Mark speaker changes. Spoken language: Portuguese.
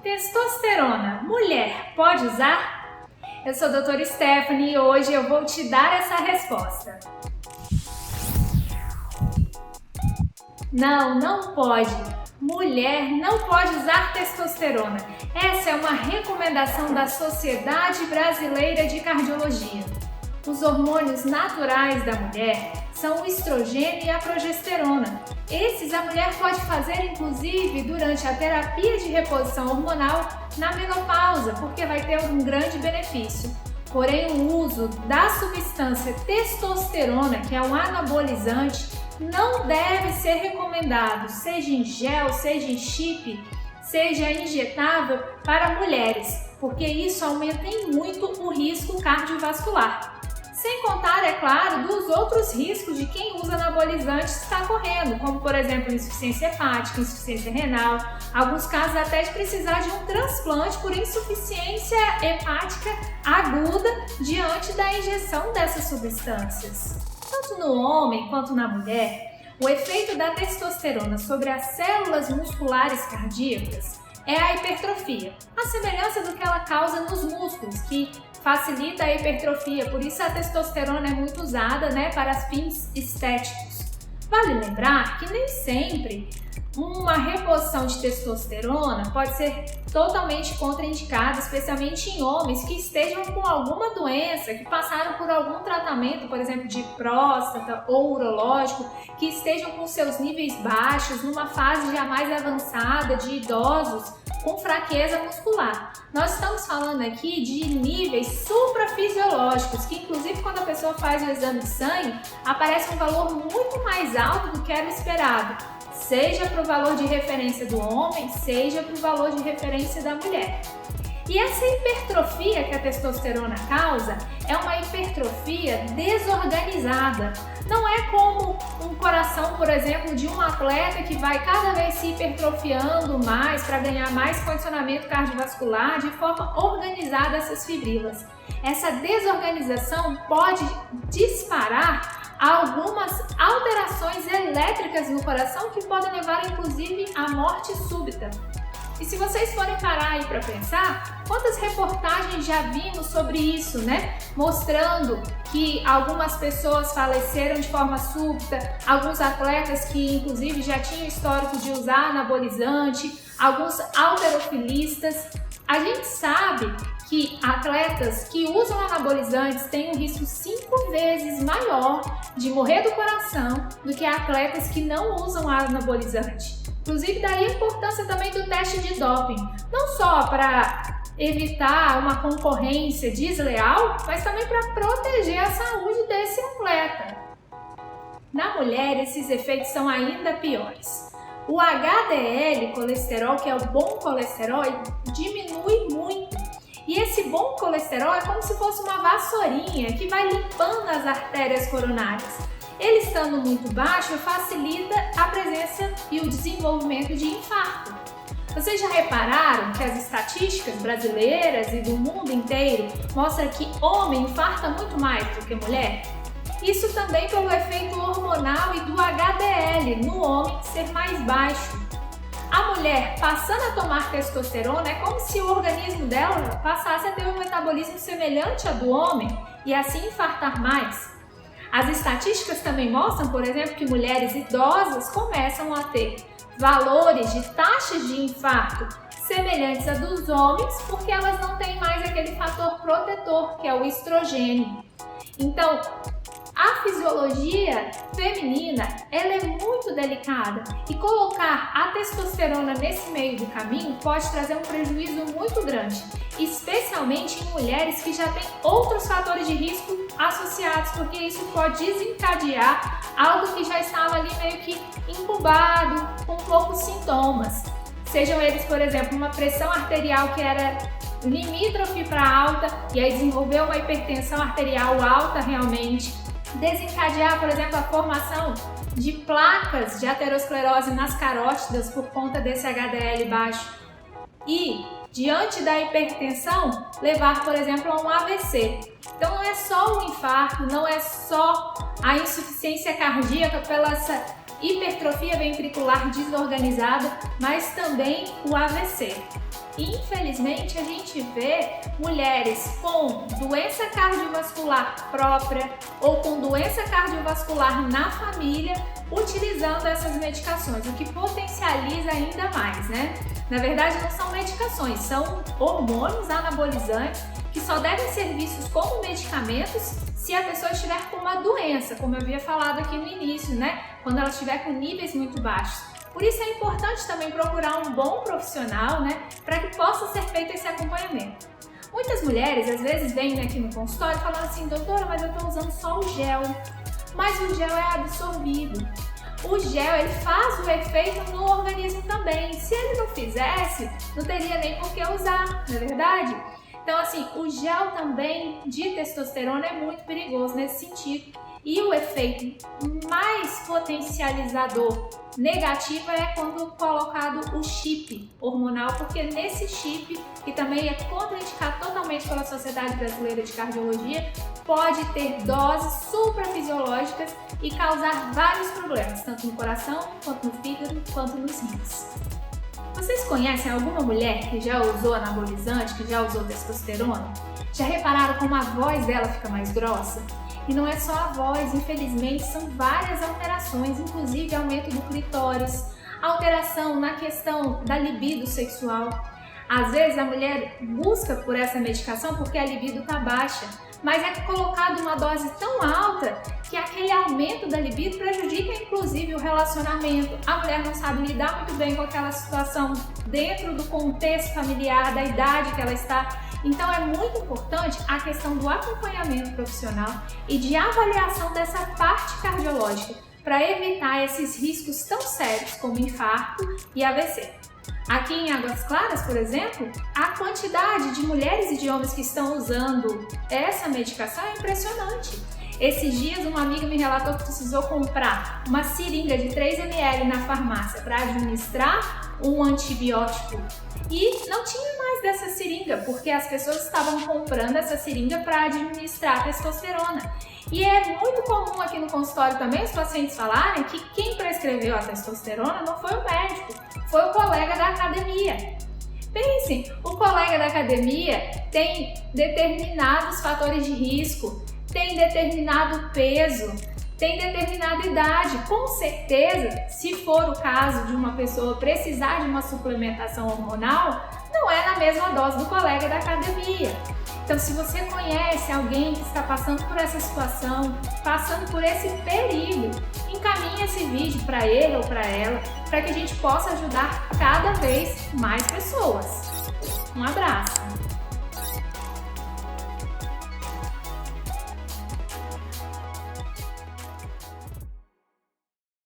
Speaker 1: Testosterona, mulher pode usar? Eu sou a doutora Stephanie e hoje eu vou te dar essa resposta. Não pode. Mulher não pode usar testosterona. Essa é uma recomendação da Sociedade Brasileira de Cardiologia. Os hormônios naturais da mulher são o estrogênio e a progesterona. Esses a mulher pode fazer inclusive durante a terapia de reposição hormonal na menopausa, porque vai ter um grande benefício. Porém, o uso da substância testosterona, que é um anabolizante, não deve ser recomendado, seja em gel, seja em chip, seja injetável para mulheres, porque isso aumenta em muito o risco cardiovascular. Sem contar, é claro, dos outros riscos de quem usa anabolizantes está correndo, como por exemplo insuficiência hepática, insuficiência renal, alguns casos até de precisar de um transplante por insuficiência hepática aguda diante da injeção dessas substâncias. Tanto no homem quanto na mulher, o efeito da testosterona sobre as células musculares cardíacas é a hipertrofia, a semelhança do que ela causa nos músculos, que facilita a hipertrofia, por isso a testosterona é muito usada, para fins estéticos. Vale lembrar que nem sempre uma reposição de testosterona pode ser totalmente contraindicada, especialmente em homens que estejam com alguma doença, que passaram por algum tratamento, por exemplo, de próstata ou urológico, que estejam com seus níveis baixos, numa fase já mais avançada de idosos com fraqueza muscular. Nós estamos falando aqui de níveis suprafisiológicos, que inclusive quando a pessoa faz o exame de sangue, aparece um valor muito mais alto do que era esperado, seja para o valor de referência do homem, seja para o valor de referência da mulher. E essa hipertrofia que a testosterona causa é uma hipertrofia desorganizada. Não é como um coração, por exemplo, de um atleta que vai cada vez se hipertrofiando mais para ganhar mais condicionamento cardiovascular de forma organizada essas fibrilas. Essa desorganização pode disparar algumas alterações elétricas no coração que podem levar inclusive à morte súbita. E se vocês forem parar aí para pensar, quantas reportagens já vimos sobre isso, Mostrando que algumas pessoas faleceram de forma súbita, alguns atletas que inclusive já tinham histórico de usar anabolizante, alguns halterofilistas. A gente sabe que atletas que usam anabolizantes têm um risco 5 vezes maior de morrer do coração do que atletas que não usam anabolizante. Inclusive, daí a importância também do teste de doping, não só para evitar uma concorrência desleal, mas também para proteger a saúde desse atleta. Na mulher, esses efeitos são ainda piores. O HDL, colesterol, que é o bom colesterol, diminui muito. E esse bom colesterol é como se fosse uma vassourinha que vai limpando as artérias coronárias. Ele estando muito baixo, facilita a presença e o desenvolvimento de infarto. Vocês já repararam que as estatísticas brasileiras e do mundo inteiro mostram que homem infarta muito mais do que mulher? Isso também pelo efeito hormonal e do HDL no homem ser mais baixo. A mulher passando a tomar testosterona é como se o organismo dela passasse a ter um metabolismo semelhante ao do homem e assim infartar mais. As estatísticas também mostram, por exemplo, que mulheres idosas começam a ter valores de taxas de infarto semelhantes a dos homens, porque elas não têm mais aquele fator protetor, que é o estrogênio. Então, a fisiologia feminina, ela é muito delicada e colocar a testosterona nesse meio do caminho pode trazer um prejuízo muito grande, especialmente em mulheres que já têm outros fatores de risco associados, porque isso pode desencadear algo que já estava ali meio que incubado, com poucos sintomas. Sejam eles, por exemplo, uma pressão arterial que era limítrofe para alta e aí desenvolveu uma hipertensão arterial alta realmente, desencadear, por exemplo, a formação de placas de aterosclerose nas carótidas por conta desse HDL baixo e, diante da hipertensão, levar, por exemplo, a um AVC. Então não é só o infarto, não é só a insuficiência cardíaca pela essa hipertrofia ventricular desorganizada, mas também o AVC. E, infelizmente, a gente vê mulheres com doença cardiovascular própria ou com doença cardiovascular na família utilizando essas medicações, o que potencializa ainda mais, né? Na verdade, não são medicações, são hormônios anabolizantes que só devem ser vistos como medicamentos se a pessoa estiver com uma doença, como eu havia falado aqui no início, né? Quando ela estiver com níveis muito baixos. Por isso é importante também procurar um bom profissional, né? Para que possa ser feito esse acompanhamento. Muitas mulheres, às vezes, vêm aqui no consultório falando assim, doutora, mas eu estou usando só o gel. Mas o gel é absorvido. O gel, ele faz o efeito no organismo também. Se ele não fizesse, não teria nem por que usar, não é verdade? Então, assim, o gel também de testosterona é muito perigoso nesse sentido. E o efeito mais potencializador negativo é quando colocado o chip hormonal, porque nesse chip, que também é contraindicado totalmente pela Sociedade Brasileira de Cardiologia, pode ter doses suprafisiológicas e causar vários problemas, tanto no coração, quanto no fígado, quanto nos rins. Vocês conhecem alguma mulher que já usou anabolizante, que já usou testosterona? Já repararam como a voz dela fica mais grossa? E não é só a voz, infelizmente, são várias alterações, inclusive aumento do clitóris, alteração na questão da libido sexual. Às vezes a mulher busca por essa medicação porque a libido está baixa, mas é colocado uma dose tão alta que aquele aumento da libido prejudica inclusive o relacionamento. A mulher não sabe lidar muito bem com aquela situação dentro do contexto familiar, da idade que ela está. Então é muito importante a questão do acompanhamento profissional e de avaliação dessa parte cardiológica para evitar esses riscos tão sérios como infarto e AVC. Aqui em Águas Claras, por exemplo, a quantidade de mulheres e de homens que estão usando essa medicação é impressionante. Esses dias uma amiga me relatou que precisou comprar uma seringa de 3 ml na farmácia para administrar um antibiótico e não tinha mais dessa seringa, porque as pessoas estavam comprando essa seringa para administrar testosterona. E é muito comum aqui no consultório também os pacientes falarem que quem prescreveu a testosterona não foi o médico, foi o colega da academia. Pensem, o colega da academia tem determinados fatores de risco, tem determinado peso, tem determinada idade. Com certeza, se for o caso de uma pessoa precisar de uma suplementação hormonal, não é na mesma dose do colega da academia. Então, se você conhece alguém que está passando por essa situação, passando por esse perigo, encaminhe esse vídeo para ele ou para ela, para que a gente possa ajudar cada vez mais pessoas. Um abraço!